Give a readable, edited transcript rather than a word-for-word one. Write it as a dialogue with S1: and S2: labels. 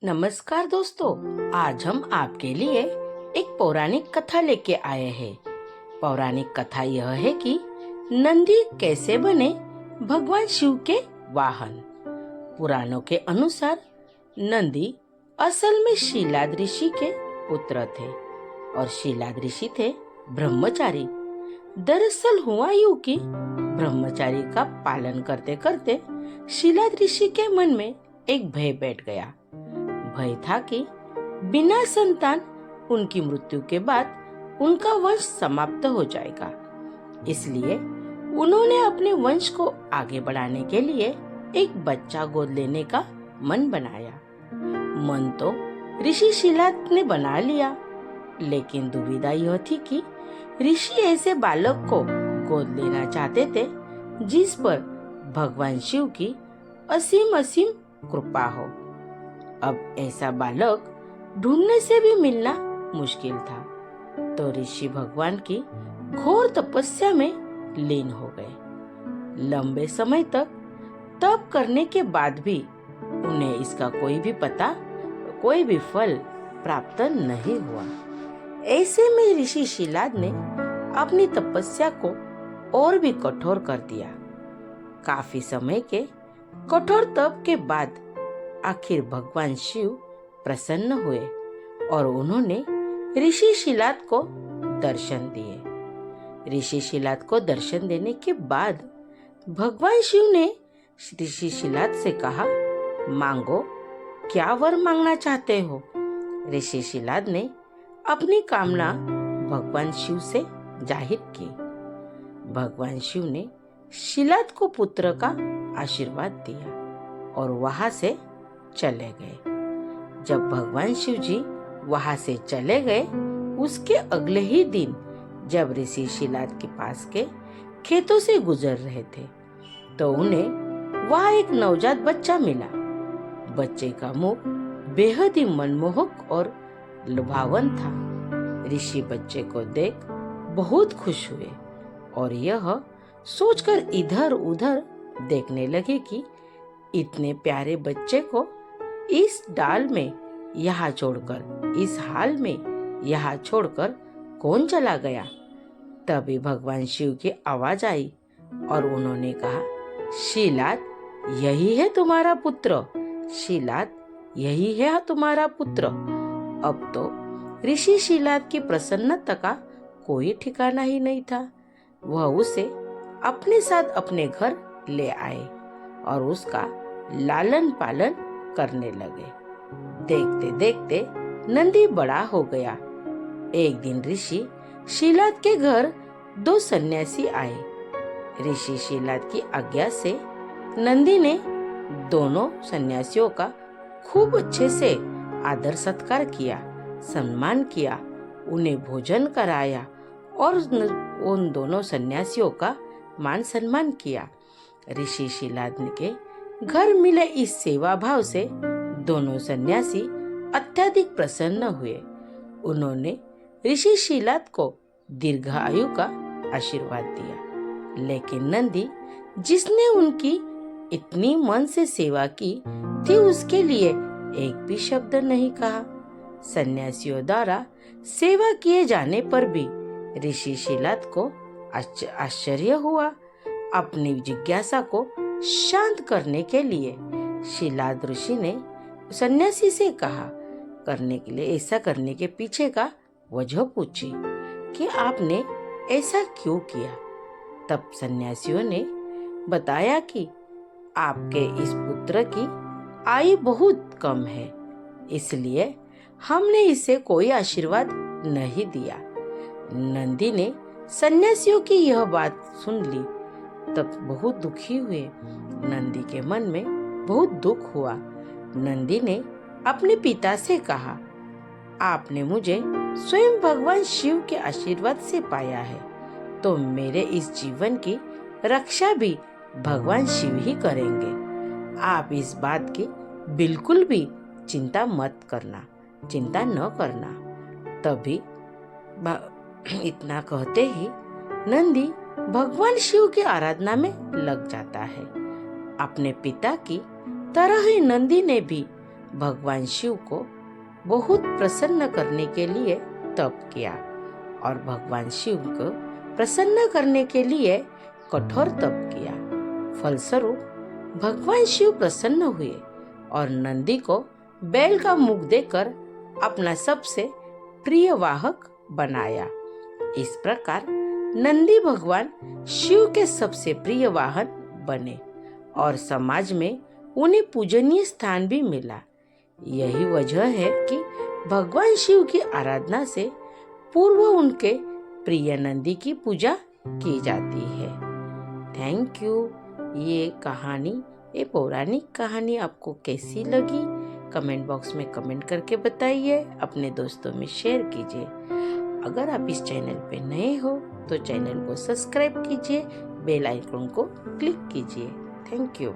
S1: नमस्कार दोस्तों, आज हम आपके लिए एक पौराणिक कथा लेके आए हैं। पौराणिक कथा यह है कि नंदी कैसे बने भगवान शिव के वाहन। पुराणों के अनुसार नंदी असल में शीलाद ऋषि के पुत्र थे और शीलाद ऋषि थे ब्रह्मचारी। दरअसल हुआ यूं कि ब्रह्मचारी का पालन करते करते शीलाद ऋषि के मन में एक भय बैठ गया। भय था कि बिना संतान उनकी मृत्यु के बाद उनका वंश समाप्त हो जाएगा। इसलिए उन्होंने अपने वंश को आगे बढ़ाने के लिए एक बच्चा गोद लेने का मन बनाया। मन तो ऋषि शीलाद ने बना लिया, लेकिन दुविधा यह थी कि ऋषि ऐसे बालक को गोद लेना चाहते थे जिस पर भगवान शिव की असीम असीम कृपा हो। अब ऐसा बालक ढूंढने से भी मिलना मुश्किल था, तो ऋषि भगवान की घोर तपस्या में लीन हो गए। लंबे समय तक तप करने के बाद भी उन्हें इसका कोई भी फल प्राप्त नहीं हुआ। ऐसे में ऋषि शीलाद ने अपनी तपस्या को और भी कठोर कर दिया। काफी समय के कठोर तप के बाद आखिर भगवान शिव प्रसन्न हुए और उन्होंने ऋषि शीलाद को दर्शन दिए। ऋषि शीलाद को दर्शन देने के बाद भगवान शिव ने ऋषि शीलाद से कहा, मांगो, क्या वर मांगना चाहते हो। ऋषि शीलाद ने अपनी कामना भगवान शिव से जाहिर की। भगवान शिव ने शीलाद को पुत्र का आशीर्वाद दिया और वहां से चले गए। जब भगवान शिव जी वहां से चले गए, उसके अगले ही दिन जब ऋषि शीलाद के पास के खेतों से गुजर रहे थे, तो उन्हें वहां एक नवजात बच्चा मिला। बच्चे का मुख बेहद ही मनमोहक और लुभावन था। ऋषि बच्चे को देख बहुत खुश हुए और यह सोचकर इधर उधर देखने लगे कि इतने प्यारे बच्चे को इस डाल में यहाँ छोड़कर, इस हाल में यहाँ छोड़कर कौन चला गया। तभी भगवान शिव की आवाज आई और उन्होंने कहा, शीलाद, यही है तुम्हारा पुत्र। शीलाद, यही है तुम्हारा पुत्र। अब तो ऋषि शीलाद की प्रसन्नता का कोई ठिकाना ही नहीं था। वह उसे अपने साथ अपने घर ले आए और उसका लालन पालन करने लगे। देखते देखते नंदी बड़ा हो गया। एक दिन ऋषि शीलाद के घर दो सन्यासी आए। ऋषि शीलाद की आज्ञा से नंदी ने दोनों सन्यासियों का खूब अच्छे से आदर सत्कार किया, सम्मान किया, उन्हें भोजन कराया और उन दोनों सन्यासियों का मान सम्मान किया। ऋषि शीलाद के घर मिले इस सेवा भाव से दोनों सन्यासी अत्यधिक प्रसन्न हुए। उन्होंने ऋषि शीलाद को दीर्घायु का आशीर्वाद दिया, लेकिन नंदी, जिसने उनकी इतनी मन से सेवा की थी, उसके लिए एक भी शब्द नहीं कहा। सन्यासियों द्वारा सेवा किए जाने पर भी ऋषि शीलाद को आश्चर्य हुआ। अपनी जिज्ञासा को शांत करने के लिए शीलाद ऋषि ने सन्यासी से कहा, ऐसा करने के पीछे का वजह पूछी कि आपने ऐसा क्यों किया। तब सन्यासियों ने बताया कि आपके इस पुत्र की आयु बहुत कम है, इसलिए हमने इसे कोई आशीर्वाद नहीं दिया। नंदी ने सन्यासियों की यह बात सुन ली तब बहुत दुखी हुए। नंदी के मन में बहुत दुख हुआ। नंदी ने अपने पिता से कहा, आपने मुझे स्वयं भगवान शिव के आशीर्वाद से पाया है, तो मेरे इस जीवन की रक्षा भी भगवान शिव ही करेंगे। आप इस बात की बिल्कुल भी चिंता न करना। तभी इतना कहते ही नंदी भगवान शिव की आराधना में लग जाता है। अपने पिता की तरह ही नंदी ने भी भगवान शिव को बहुत प्रसन्न करने के लिए तप किया और भगवान शिव को प्रसन्न करने के लिए कठोर तप किया। फलस्वरूप भगवान शिव प्रसन्न हुए और नंदी को बैल का मुख देकर अपना सबसे प्रिय वाहक बनाया। इस प्रकार नंदी भगवान शिव के सबसे प्रिय वाहन बने और समाज में उन्हें पूजनीय स्थान भी मिला। यही वजह है कि भगवान शिव की आराधना से पूर्व उनके प्रिय नंदी की पूजा की जाती है। Thank you. ये पौराणिक कहानी आपको कैसी लगी कमेंट बॉक्स में कमेंट करके बताइए, अपने दोस्तों में शेयर कीजिए। अगर आप इस चैनल पे नए हो तो चैनल को सब्सक्राइब कीजिए, बेल आइकन को क्लिक कीजिए। Thank you.